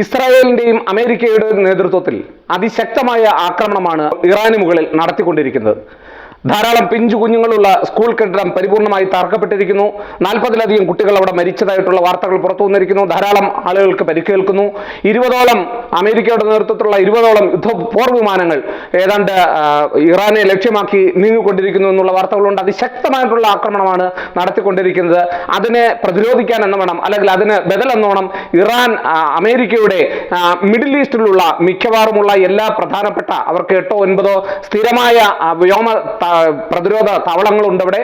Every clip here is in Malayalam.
ഇസ്രായേലിന്റെയും അമേരിക്കയുടെയും നേതൃത്വത്തിൽ അതിശക്തമായ ആക്രമണമാണ് ഇറാന് മുകളിൽ നടത്തിക്കൊണ്ടിരിക്കുന്നത്. ധാരാളം പിഞ്ചു കുഞ്ഞുങ്ങളുള്ള സ്കൂൾ കെട്ടിടം പരിപൂർണമായി തകർക്കപ്പെട്ടിരിക്കുന്നു. 40-ലധികം കുട്ടികൾ അവിടെ മരിച്ചതായിട്ടുള്ള വാർത്തകൾ പുറത്തു വന്നിരിക്കുന്നു. ധാരാളം ആളുകൾക്ക് പരിക്കേൽക്കുന്നു. 20ഓളം അമേരിക്കയുടെ നേതൃത്വത്തിലുള്ള 20ഓളം പോർ വിമാനങ്ങൾ ഏതാണ്ട് ഇറാനെ ലക്ഷ്യമാക്കി നീങ്ങിക്കൊണ്ടിരിക്കുന്നു എന്നുള്ള വാർത്തകളുണ്ട്. അതിശക്തമായിട്ടുള്ള ആക്രമണമാണ് നടത്തിക്കൊണ്ടിരിക്കുന്നത്. അതിനെ പ്രതിരോധിക്കാൻ എന്ന് വേണം, അല്ലെങ്കിൽ അതിന് ബദൽ എന്നോണം ഇറാൻ അമേരിക്കയുടെ മിഡിൽ ഈസ്റ്റിലുള്ള മിക്കവാറുമുള്ള എല്ലാ പ്രധാനപ്പെട്ട അവർക്ക് 8-9 സ്ഥിരമായ വ്യോമ പ്രതിരോധ താവളങ്ങളുണ്ട്, അവിടെ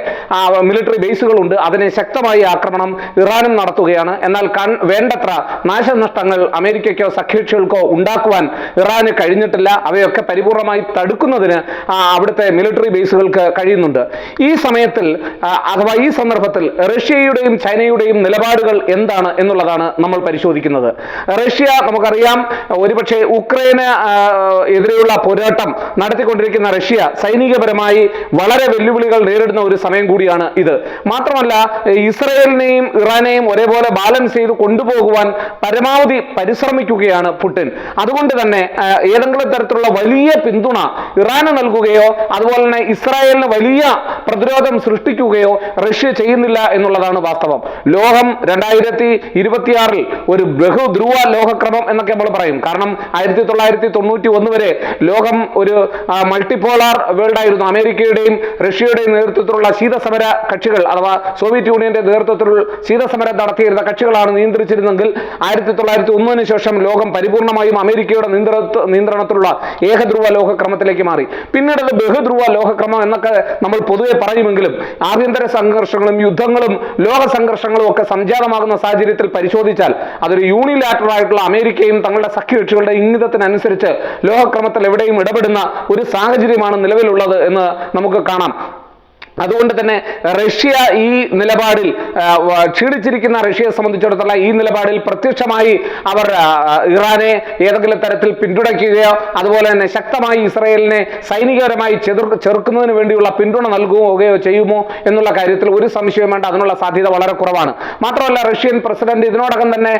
മിലിറ്ററി ബേസുകളുണ്ട്. അതിനെ ശക്തമായ ആക്രമണം ഇറാനും നടത്തുകയാണ്. എന്നാൽ വേണ്ടത്ര നാശനഷ്ടങ്ങൾ അമേരിക്കയ്ക്കോ സഖ്യകക്ഷികൾക്കോ ഉണ്ടാക്കുവാൻ ഇറാന് കഴിഞ്ഞിട്ടില്ല. അവയൊക്കെ പരിപൂർണമായി തടുക്കുന്നതിന് അവിടുത്തെ മിലിറ്ററി ബേസുകൾക്ക് കഴിയുന്നുണ്ട്. ഈ സമയത്തിൽ അഥവാ ഈ സന്ദർഭത്തിൽ റഷ്യയുടെയും ചൈനയുടെയും നിലപാടുകൾ എന്താണ് എന്നുള്ളതാണ് നമ്മൾ പരിശോധിക്കുന്നത്. റഷ്യ നമുക്കറിയാം, ഒരുപക്ഷെ ഉക്രൈന് എതിരെയുള്ള പോരാട്ടം നടത്തിക്കൊണ്ടിരിക്കുന്ന റഷ്യ സൈനികപരമായി വളരെ വെല്ലുവിളികൾ നേരിടുന്ന ഒരു സമയം കൂടിയാണ് ഇത്. മാത്രമല്ല, ഇസ്രായേലിനെയും ഇറാനെയും ഒരേപോലെ ബാലൻസ് ചെയ്ത് കൊണ്ടുപോകുവാൻ പരമാവധി പരിശ്രമിക്കുകയാണ് പുടിൻ. അതുകൊണ്ട് തന്നെ ഏതെങ്കിലും തരത്തിലുള്ള വലിയ പിന്തുണ ഇറാന് നൽകുകയോ അതുപോലെ തന്നെ ഇസ്രായേലിന് വലിയ പ്രതിരോധം സൃഷ്ടിക്കുകയോ റഷ്യ ചെയ്യുന്നില്ല എന്നുള്ളതാണ് വാസ്തവം. ലോകം 2026 ഒരു ബഹുധ്രുവ ലോകക്രമം എന്നൊക്കെ നമ്മൾ പറയും. കാരണം 1991 വരെ ലോകം ഒരു മൾട്ടിപോളാർ വേൾഡ് ആയിരുന്നു. അമേരിക്കയുടെയും റഷ്യയുടെയും നേതൃത്വത്തിലുള്ള ശീതസമര കക്ഷികൾ അഥവാ സോവിയറ്റ് യൂണിയന്റെ നേതൃത്വത്തിലുള്ള ശീതസമരം നടത്തിയിരുന്ന കക്ഷികളാണ് നിയന്ത്രിച്ചിരുന്നെങ്കിൽ 1901 ശേഷം ലോകം പരിപൂർണമായും അമേരിക്കയുടെ നിയന്ത്രണത്തിലുള്ള ഏകധ്രുവ ലോകക്രമത്തിലേക്ക് മാറി. പിന്നീട് അത് ബഹുധ്രുവ ലോകക്രമം എന്നൊക്കെ നമ്മൾ പൊതുവെ പറയുമെങ്കിലും ആഭ്യന്തര സംഘർഷങ്ങളും യുദ്ധങ്ങളും ലോക സംഘർഷങ്ങളും ഒക്കെ സംജാതമാകുന്ന സാഹചര്യത്തിൽ പരിശോധിച്ചാൽ അതൊരു യൂണിലാറ്ററൽ ആയിട്ടുള്ള അമേരിക്കയും തങ്ങളുടെ സഖ്യകക്ഷികളുടെ ഇംഗിതത്തിനനുസരിച്ച് ലോകക്രമത്തിൽ എവിടെയും ഇടപെടുന്ന ഒരു സാഹചര്യമാണ് നിലവിലുള്ളത് എന്ന് നമുക്ക് കാണാം. അതുകൊണ്ട് തന്നെ റഷ്യ ഈ നിലപാടിൽ ക്ഷീണിച്ചിരിക്കുന്ന റഷ്യയെ സംബന്ധിച്ചിടത്തോളം ഈ നിലപാടിൽ പ്രത്യക്ഷമായി അവർ ഇറാനെ ഏതെങ്കിലും തരത്തിൽ പിന്തുണയ്ക്കുകയോ അതുപോലെ തന്നെ ശക്തമായി ഇസ്രായേലിനെ സൈനികപരമായി ചെറുക്കുന്നതിന് വേണ്ടിയുള്ള പിന്തുണ നൽകുകയോ ചെയ്യുമോ എന്നുള്ള കാര്യത്തിൽ ഒരു സംശയം വേണ്ട. അതിനുള്ള സാധ്യത വളരെ കുറവാണ്. മാത്രമല്ല, റഷ്യൻ പ്രസിഡന്റ് ഇതിനോടകം തന്നെ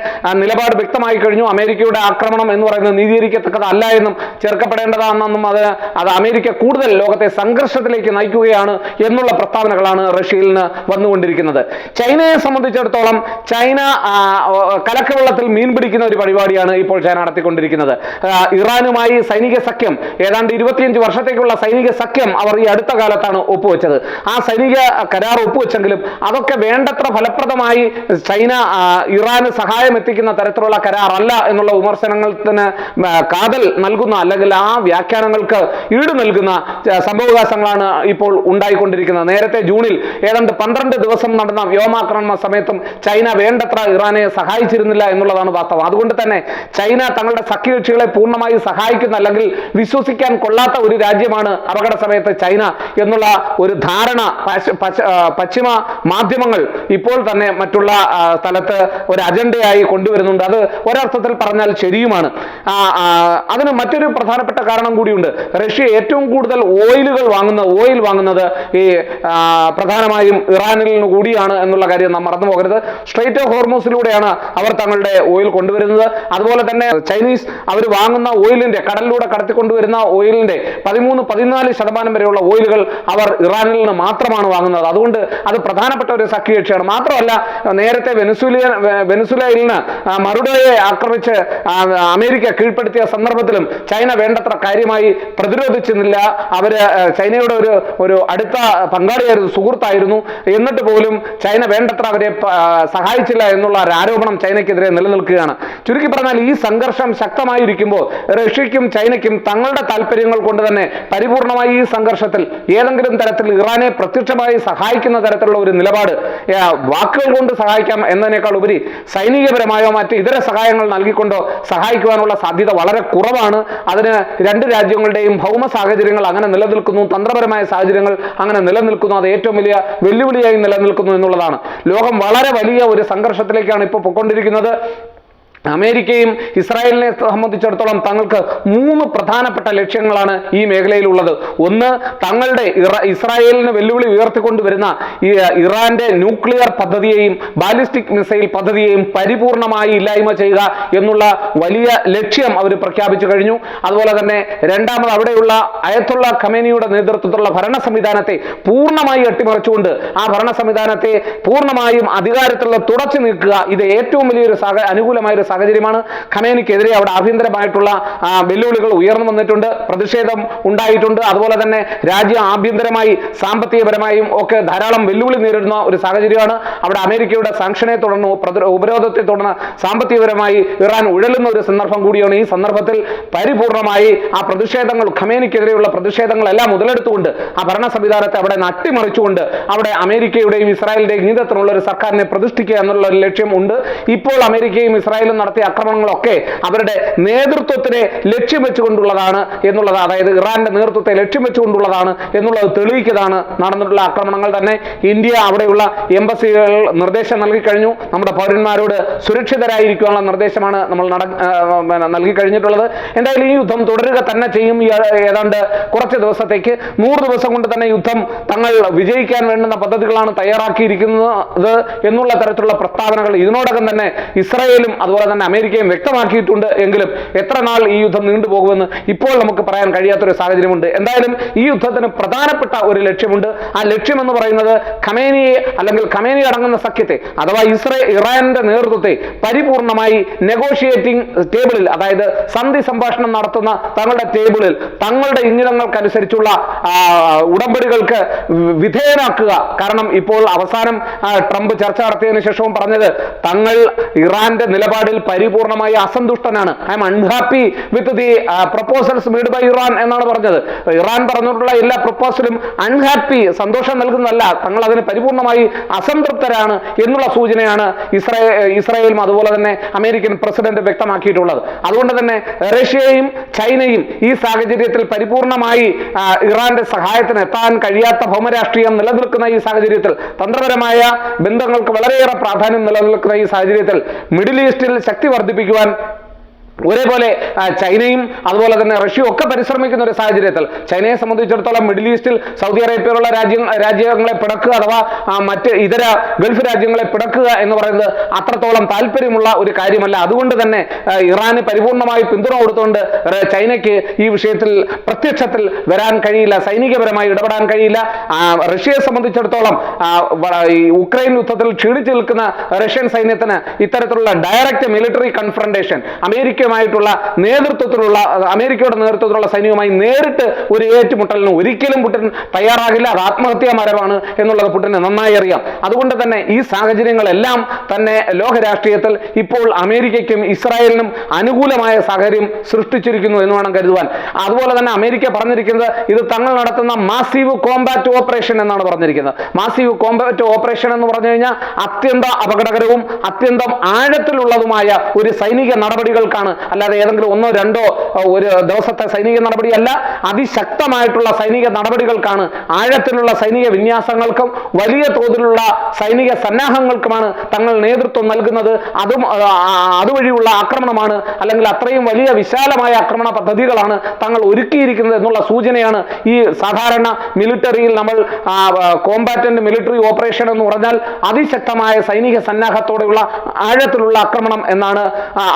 നിലപാട് വ്യക്തമായി കഴിഞ്ഞു. അമേരിക്കയുടെ ആക്രമണം എന്ന് പറയുന്നത് നീതീകരിക്കത്തക്കതല്ല എന്നും ചേർക്കപ്പെടേണ്ടതാണെന്നും അത് അമേരിക്ക കൂടുതൽ ലോകത്തെ സംഘർഷത്തിലേക്ക് നയിക്കുകയാണ് എന്നുള്ള പ്രസ്താവനകളാണ് റഷ്യയിൽ നിന്ന് വന്നുകൊണ്ടിരിക്കുന്നത്. ചൈനയെ സംബന്ധിച്ചിടത്തോളം ചൈന കലക്കവെള്ളത്തിൽ മീൻ പിടിക്കുന്ന ഒരു പരിപാടിയാണ് ഇപ്പോൾ ചൈന നടത്തിക്കൊണ്ടിരിക്കുന്നത്. ഇറാനുമായി സൈനിക സഖ്യം ഏതാണ്ട് 25 വർഷത്തേക്കുള്ള സൈനിക സഖ്യം അവർ ഈ അടുത്ത കാലത്താണ് ഒപ്പുവെച്ചത്. ആ സൈനിക കരാർ ഒപ്പുവെച്ചെങ്കിലും അതൊക്കെ വേണ്ടത്ര ഫലപ്രദമായി ചൈന ഇറാന് സഹായം എത്തിക്കുന്ന തരത്തിലുള്ള കരാറല്ല എന്നുള്ള വിമർശനത്തിന് കാതൽ നൽകുന്ന അല്ലെങ്കിൽ ആ വ്യാഖ്യാനങ്ങൾക്ക് ഈട് നൽകുന്ന സംഭവവികാസങ്ങളാണ് ഇപ്പോൾ ഉണ്ടായിക്കൊണ്ടിരിക്കുന്നത്. നേരത്തെ ജൂണിൽ ഏതാണ്ട് 12 ദിവസം നടന്ന വ്യോമാക്രമണ സമയത്തും ചൈന വേണ്ടത്ര ഇറാനെ സഹായിച്ചിരുന്നില്ല എന്നുള്ളതാണ് വാസ്തവം. അതുകൊണ്ട് തന്നെ ചൈന തങ്ങളുടെ സഖ്യകക്ഷികളെ പൂർണ്ണമായി സഹായിക്കുന്ന അല്ലെങ്കിൽ വിശ്വസിക്കാൻ കൊള്ളാത്ത ഒരു രാജ്യമാണ് അപകട സമയത്ത് ചൈന എന്നുള്ള ഒരു ധാരണ പശ്ചിമ മാധ്യമങ്ങൾ ഇപ്പോൾ തന്നെ മറ്റുള്ള സ്ഥലത്ത് ഒരു അജണ്ടയായി കൊണ്ടുവരുന്നുണ്ട്. അത് ഒരർത്ഥത്തിൽ പറഞ്ഞാൽ ശരിയുമാണ്. അതിന് മറ്റൊരു പ്രധാനപ്പെട്ട കാരണം കൂടിയുണ്ട്. റഷ്യ ഏറ്റവും കൂടുതൽ ഓയിൽ വാങ്ങുന്നത് ഈ പ്രധാനമായും ഇറാനിൽ നിന്ന് കൂടിയാണ് എന്നുള്ള കാര്യം നാം മറന്നു പോകരുത്. സ്ട്രൈറ്റ് ഓഫ് ഹോർമൂസിലൂടെയാണ് അവർ തങ്ങളുടെ ഓയിൽ കൊണ്ടുവരുന്നത്. അതുപോലെ തന്നെ ചൈനീസ് അവർ വാങ്ങുന്ന ഓയിലിന്റെ കടലിലൂടെ കടത്തിക്കൊണ്ടുവരുന്ന ഓയിലിന്റെ 13-14% വരെയുള്ള ഓയിലുകൾ അവർ ഇറാനിൽ നിന്ന് മാത്രമാണ് വാങ്ങുന്നത്. അതുകൊണ്ട് അത് പ്രധാനപ്പെട്ട ഒരു സഖ്യകക്ഷിയാണ്. മാത്രമല്ല, നേരത്തെ വെനസ്വേലയിലിന് മറുഡോയെ ആക്രമിച്ച് അമേരിക്ക കീഴ്പ്പെടുത്തിയ സന്ദർഭത്തിലും ചൈന വേണ്ടത്ര കാര്യമായി പ്രതിരോധിച്ചിരുന്നില്ല. അവര് ചൈനയുടെ ഒരു അടുത്ത പങ്കാളിയായിരുന്നു, സുഹൃത്തായിരുന്നു. എന്നിട്ട് പോലും ചൈന വേണ്ടത്ര അവരെ സഹായിച്ചില്ല എന്നുള്ള ഒരു ആരോപണം ചൈനയ്ക്കെതിരെ നിലനിൽക്കുകയാണ്. ചുരുക്കി പറഞ്ഞാൽ ഈ സംഘർഷം ശക്തമായിരിക്കുമ്പോൾ റഷ്യയ്ക്കും ചൈനയ്ക്കും തങ്ങളുടെ താല്പര്യങ്ങൾ കൊണ്ട് തന്നെ പരിപൂർണമായി ഈ സംഘർഷത്തിൽ ഏതെങ്കിലും തരത്തിൽ ഇറാനെ പ്രത്യക്ഷമായി സഹായിക്കുന്ന തരത്തിലുള്ള ഒരു നിലപാട്, വാക്കുകൾ കൊണ്ട് സഹായിക്കാം എന്നതിനേക്കാൾ ഉപരി സൈനികപരമായോ മറ്റ് ഇതര സഹായങ്ങൾ നൽകിക്കൊണ്ടോ സഹായിക്കുവാനുള്ള സാധ്യത വളരെ കുറവാണ്. അതിന് രണ്ട് രാജ്യങ്ങളുടെയും ഭൗമ സാഹചര്യങ്ങൾ അങ്ങനെ നിലനിൽക്കുന്നു, തന്ത്രപരമായ സാഹചര്യങ്ങൾ അങ്ങനെ നിലനിൽക്കുന്നു. അത് ഏറ്റവും വലിയ വെല്ലുവിളിയായി നിലനിൽക്കുന്നു എന്നുള്ളതാണ്. ലോകം വളരെ വലിയ ഒരു സംഘർഷത്തിലേക്കാണ് ഇപ്പോൾ പോയിക്കൊണ്ടിരിക്കുന്നത്. അമേരിക്കയും ഇസ്രായേലിനെ സംബന്ധിച്ചിടത്തോളം തങ്ങൾക്ക് 3 പ്രധാനപ്പെട്ട ലക്ഷ്യങ്ങളാണ് ഈ മേഖലയിലുള്ളത്. ഒന്ന്, തങ്ങളുടെ ഇസ്രായേലിന് വെല്ലുവിളി ഉയർത്തിക്കൊണ്ടുവരുന്ന ഇറാന്റെ ന്യൂക്ലിയർ പദ്ധതിയെയും ബാലിസ്റ്റിക് മിസൈൽ പദ്ധതിയെയും പരിപൂർണമായി ഇല്ലായ്മ ചെയ്യുക എന്നുള്ള വലിയ ലക്ഷ്യം അവർ പ്രഖ്യാപിച്ചു കഴിഞ്ഞു. അതുപോലെ തന്നെ രണ്ടാമത്, അവിടെയുള്ള അയത്തുള്ള ഖമേനിയുടെ നേതൃത്വത്തിലുള്ള ഭരണ സംവിധാനത്തെ പൂർണ്ണമായി അട്ടിമറിച്ചുകൊണ്ട് ആ ഭരണ സംവിധാനത്തെ പൂർണ്ണമായും അധികാരത്തിലുള്ള തുടച്ചു നീക്കുക. ഇത് ഏറ്റവും വലിയൊരു അനുകൂലമായ ഒരു സാഹചര്യമാണ്. ഖമേനിക്കെതിരെ അവിടെ ആഭ്യന്തരമായിട്ടുള്ള വെല്ലുവിളികൾ ഉയർന്നു വന്നിട്ടുണ്ട്, പ്രതിഷേധം ഉണ്ടായിട്ടുണ്ട്. അതുപോലെ തന്നെ രാജ്യം ആഭ്യന്തരമായി സാമ്പത്തികപരമായും ഒക്കെ ധാരാളം വെല്ലുവിളി നേരിടുന്ന ഒരു സാഹചര്യമാണ്. അവിടെ അമേരിക്കയുടെ സാങ്ഷനെ തുടർന്ന്, ഉപരോധത്തെ തുടർന്ന് സാമ്പത്തികപരമായി ഇറാൻ ഉഴലുന്ന ഒരു സന്ദർഭം കൂടിയാണ്. ഈ സന്ദർഭത്തിൽ പരിപൂർണമായി ആ പ്രതിഷേധങ്ങൾ, ഖമേനിക്കെതിരെയുള്ള പ്രതിഷേധങ്ങളെല്ലാം മുതലെടുത്തുകൊണ്ട് ആ ഭരണ സംവിധാനത്തെ അവിടെ അട്ടിമറിച്ചുകൊണ്ട് അവിടെ അമേരിക്കയുടെയും ഇസ്രായേലിന്റെയും നീതത്തിനുള്ള ഒരു സർക്കാരിനെ പ്രതിഷ്ഠിക്കുക എന്നുള്ള ഒരു ലക്ഷ്യം ഉണ്ട്. ഇപ്പോൾ അമേരിക്കയും ഇസ്രായേലും നടത്തിയ ആക്രമണങ്ങളൊക്കെ അവരുടെ നേതൃത്വത്തിനെ ലക്ഷ്യം വെച്ചുകൊണ്ടുള്ളതാണ് എന്നുള്ളത്, അതായത് ഇറാന്റെ നേതൃത്വത്തെ ലക്ഷ്യം വെച്ചുകൊണ്ടുള്ളതാണ് എന്നുള്ളത് തെളിയിക്കുന്നതാണ് നടന്നിട്ടുള്ള ആക്രമണങ്ങൾ തന്നെ. ഇന്ത്യ അവിടെയുള്ള എംബസികൾ നിർദ്ദേശം നൽകി കഴിഞ്ഞു. നമ്മുടെ പൗരന്മാരോട് സുരക്ഷിതരായിരിക്കാനുള്ള നിർദ്ദേശമാണ് നമ്മൾ നൽകി കഴിഞ്ഞിട്ടുള്ളത്. എന്തായാലും ഈ യുദ്ധം തുടരുക തന്നെ ചെയ്യും. ഏതാണ്ട് കുറച്ച് ദിവസത്തേക്ക് 100 ദിവസം കൊണ്ട് തന്നെ യുദ്ധം തങ്ങൾ വിജയിക്കാൻ വേണ്ടുന്ന പദ്ധതികളാണ് തയ്യാറാക്കിയിരിക്കുന്നത് എന്നുള്ള തരത്തിലുള്ള പ്രസ്താവനകൾ ഇതിനോടകം തന്നെ ഇസ്രായേലും അതുപോലെ തന്നെ അമേരിക്കയും വ്യക്തമാക്കിയിട്ടുണ്ട്. എങ്കിലും എത്ര നാൾ ഈ യുദ്ധം നീണ്ടുപോകുമെന്ന് ഇപ്പോൾ നമുക്ക് പറയാൻ കഴിയാത്തൊരു സാഹചര്യമുണ്ട്. എന്തായാലും ഈ യുദ്ധത്തിന് പ്രധാനപ്പെട്ട ഒരു ലക്ഷ്യമുണ്ട്. ആ ലക്ഷ്യം എന്ന് പറയുന്നത് ഖമേനിയെ, അല്ലെങ്കിൽ ഖമേനി അടങ്ങുന്ന സഖ്യത്തെ അഥവാ ഇറാന്റെ നേതൃത്വത്തെ പരിപൂർണമായി നെഗോഷിയേറ്റിംഗ് ടേബിളിൽ, അതായത് സന്ധി സംഭാഷണം നടത്തുന്ന തങ്ങളുടെ ടേബിളിൽ തങ്ങളുടെ ഇംഗിതങ്ങൾക്കനുസരിച്ചുള്ള ഉടമ്പടികൾക്ക് വിധേയനാക്കുക. കാരണം ഇപ്പോൾ അവസാനം ട്രംപ് ചർച്ച നടത്തിയതിനു ശേഷവും പറഞ്ഞത് തങ്ങൾ ഇറാന്റെ നിലപാടിൽ പരിപൂർണമായി അസന്തുഷ്ടനാണ്. I am unhappy with the proposals made by Iran എന്നാണ് പറഞ്ഞത്. ഇറാൻ പറഞ്ഞിട്ടുള്ള എല്ലാ പ്രപ്പോസലും അൺഹാപ്പി, സന്തോഷം നൽകുന്നതല്ല, തങ്ങൾ അതിന് പരിപൂർണമായി അസംതൃപ്തരാണ് എന്നുള്ള സൂചനയാണ് ഇസ്രായേലും അതുപോലെ തന്നെ അമേരിക്കൻ പ്രസിഡന്റ് വ്യക്തമാക്കിയിട്ടുള്ളത്. അതുകൊണ്ട് തന്നെ റഷ്യയും ചൈനയും ഈ സാഹചര്യത്തിൽ പരിപൂർണമായി ഇറാന്റെ സഹായത്തിന് എത്താൻ കഴിയാത്ത ഭൗമരാഷ്ട്രീയം നിലനിൽക്കുന്ന ഈ സാഹചര്യത്തിൽ, തന്ത്രപരമായ ബന്ധങ്ങൾക്ക് വളരെയേറെ പ്രാധാന്യം നിലനിൽക്കുന്ന ഈ സാഹചര്യത്തിൽ മിഡിൽ ഈസ്റ്റിൽ ശക്തി വർദ്ധിപ്പിക്കുവാൻ ഒരേപോലെ ചൈനയും അതുപോലെ തന്നെ റഷ്യയും ഒക്കെ പരിശ്രമിക്കുന്ന ഒരു സാഹചര്യത്തിൽ ചൈനയെ സംബന്ധിച്ചിടത്തോളം മിഡിൽ ഈസ്റ്റിൽ സൗദി അറേബ്യയിലുള്ള രാജ്യങ്ങളെ പിടക്കുക അഥവാ മറ്റ് ഇതര ഗൾഫ് രാജ്യങ്ങളെ പിടക്കുക എന്ന് പറയുന്നത് അത്രത്തോളം താല്പര്യമുള്ള ഒരു കാര്യമല്ല. അതുകൊണ്ട് തന്നെ ഇറാന് പരിപൂർണമായി പിന്തുണ കൊടുത്തുകൊണ്ട് ചൈനയ്ക്ക് ഈ വിഷയത്തിൽ പ്രത്യക്ഷത്തിൽ വരാൻ കഴിയില്ല, സൈനികപരമായി ഇടപെടാൻ കഴിയില്ല. റഷ്യയെ സംബന്ധിച്ചിടത്തോളം ഉക്രൈൻ യുദ്ധത്തിൽ ക്ഷീണിച്ചു നിൽക്കുന്ന റഷ്യൻ സൈന്യത്തിന് ഇത്തരത്തിലുള്ള ഡയറക്റ്റ് മിലിറ്ററി കൺഫ്രണ്ടേഷൻ അമേരിക്കയുടെ നേതൃത്വത്തിലുള്ള സൈന്യവുമായി നേരിട്ട് ഒരു ഏറ്റുമുട്ടലിന് ഒരിക്കലും പുടിൻ തയ്യാറാകില്ല. അത് ആത്മഹത്യാമരമാണ് എന്നുള്ളത് പുടിന് നന്നായി അറിയാം. അതുകൊണ്ട് തന്നെ ഈ സാഹചര്യങ്ങളെല്ലാം തന്നെ ലോക രാഷ്ട്രീയത്തിൽ ഇപ്പോൾ അമേരിക്കയ്ക്കും ഇസ്രായേലിനും അനുകൂലമായ സാഹചര്യം സൃഷ്ടിച്ചിരിക്കുന്നു എന്ന് വേണം കരുതുവാൻ. അതുപോലെ തന്നെ അമേരിക്ക പറഞ്ഞിരിക്കുന്നത് ഇത് തങ്ങൾ നടത്തുന്ന മാസീവ് കോമ്പാറ്റ് ഓപ്പറേഷൻ എന്നാണ് പറഞ്ഞിരിക്കുന്നത്. മാസീവ് കോമ്പാറ്റ് ഓപ്പറേഷൻ എന്ന് പറഞ്ഞു കഴിഞ്ഞാൽ അത്യന്തം അപകടകരവും അത്യന്തം ആഴത്തിലുള്ളതുമായ ഒരു സൈനിക നടപടികൾക്കാണ്, അല്ലാതെ ഏതെങ്കിലും 1 2 ഒരു ദിവസത്തെ സൈനിക നടപടിയല്ല. അതിശക്തമായിട്ടുള്ള സൈനിക നടപടികൾക്കാണ്, ആഴത്തിലുള്ള സൈനിക വിന്യാസങ്ങൾക്കും വലിയ തോതിലുള്ള സൈനിക സന്നാഹങ്ങൾക്കുമാണ് തങ്ങൾ നേതൃത്വം നൽകുന്നത്. അതുവഴിയുള്ള ആക്രമണമാണ്, അല്ലെങ്കിൽ അത്രയും വലിയ വിശാലമായ ആക്രമണ പദ്ധതികളാണ് തങ്ങൾ ഒരുക്കിയിരിക്കുന്നത് എന്നുള്ള സൂചനയാണ്. ഈ സാധാരണ മിലിറ്ററിയിൽ നമ്മൾ കോമ്പാറ്റന്റ് മിലിറ്ററി ഓപ്പറേഷൻ എന്ന് പറഞ്ഞാൽ അതിശക്തമായ സൈനിക സന്നാഹത്തോടെയുള്ള ആഴത്തിലുള്ള ആക്രമണം എന്നാണ്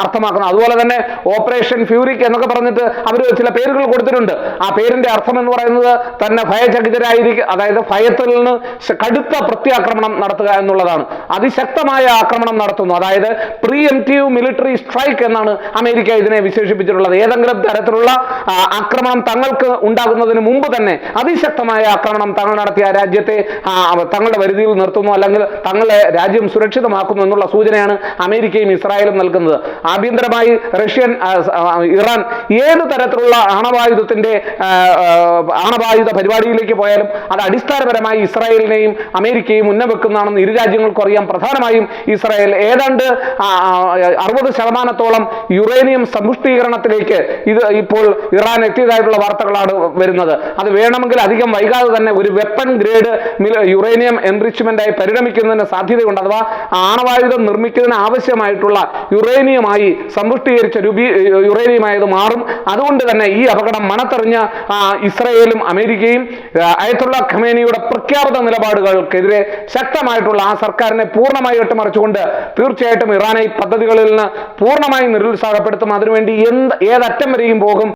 അർത്ഥമാക്കുന്നത്. അതുപോലെ തന്നെ ഓപ്പറേഷൻ ഫ്യൂരിക് എന്നൊക്കെ പറഞ്ഞിട്ട് അവർ ചില പേരുകൾ കൊടുത്തിട്ടുണ്ട്. ആ പേരിന്റെ അർത്ഥം എന്ന് പറയുന്നത് തന്നെ ഭയചകിതരായിരിക്കും, അതായത് ഭയത്തിൽ നിന്ന് കടുത്ത പ്രത്യാക്രമണം നടത്തുക എന്നുള്ളതാണ്. അതിശക്തമായ ആക്രമണം നടത്തുന്നു, അതായത് പ്രീഎംപ്റ്റീവ് മിലിറ്ററി സ്ട്രൈക്ക് എന്നാണ് അമേരിക്ക ഇതിനെ വിശേഷിപ്പിച്ചിട്ടുള്ളത്. ഏതെങ്കിലും തരത്തിലുള്ള ആക്രമണം തങ്ങൾക്ക് ഉണ്ടാകുന്നതിന് മുമ്പ് തന്നെ അതിശക്തമായ ആക്രമണം തങ്ങൾ നടത്തിയ രാജ്യത്തെ തങ്ങളുടെ പരിധിയിൽ നിർത്തുന്നു, അല്ലെങ്കിൽ തങ്ങളെ രാജ്യം സുരക്ഷിതമാക്കുന്നു എന്നുള്ള സൂചനയാണ് അമേരിക്കയും ഇസ്രായേലും നൽകുന്നത്. ആഭ്യന്തരമായി റഷ്യൻ ഇറാൻ ഏത് തരത്തിലുള്ള ആണവായുധ പരിപാടിയിലേക്ക് പോയാലും അത് അടിസ്ഥാനപരമായി ഇസ്രായേലിനെയും അമേരിക്കയും ഉന്നവെക്കുന്നതാണെന്ന് ഇരു രാജ്യങ്ങൾക്കും അറിയാം. പ്രധാനമായും ഇസ്രായേൽ ഏതാണ്ട് 60% യുറേനിയം സമ്പുഷ്ടീകരണത്തിലേക്ക് ഇത് ഇപ്പോൾ ഇറാൻ എത്തിയതായിട്ടുള്ള വാർത്തകളാണ് വരുന്നത്. അത് വേണമെങ്കിൽ അധികം വൈകാതെ തന്നെ ഒരു വെപ്പൺ ഗ്രേഡ് യുറേനിയം എൻറിച്ച്മെന്റായി പരിണമിക്കുന്നതിന് സാധ്യതയുണ്ട്. അഥവാ ആണവായുധം നിർമ്മിക്കുന്നതിന് ആവശ്യമായിട്ടുള്ള യുറേനിയമായി സമ്പുഷ്ടീകരിച്ച യുറേനിയമായത് മാറും. അതുകൊണ്ട് തന്നെ ഈ അപകടം മണത്തെറിഞ്ഞ ഇസ്രായേലും അമേരിക്കയും അയത്തുള്ള ഖമേനിയുടെ പ്രഖ്യാപിത നിലപാടുകൾക്കെതിരെ ശക്തമായിട്ടുള്ള ആ സർക്കാരിനെ പൂർണ്ണമായി ഇട്ടുമറിച്ചുകൊണ്ട് തീർച്ചയായിട്ടും ഇറാനെ ഈ പദ്ധതികളിൽ നിന്ന് പൂർണ്ണമായി നിരുത്സാഹപ്പെടുത്തും. അതിനുവേണ്ടി ഏതറ്റം വരെയും പോകും.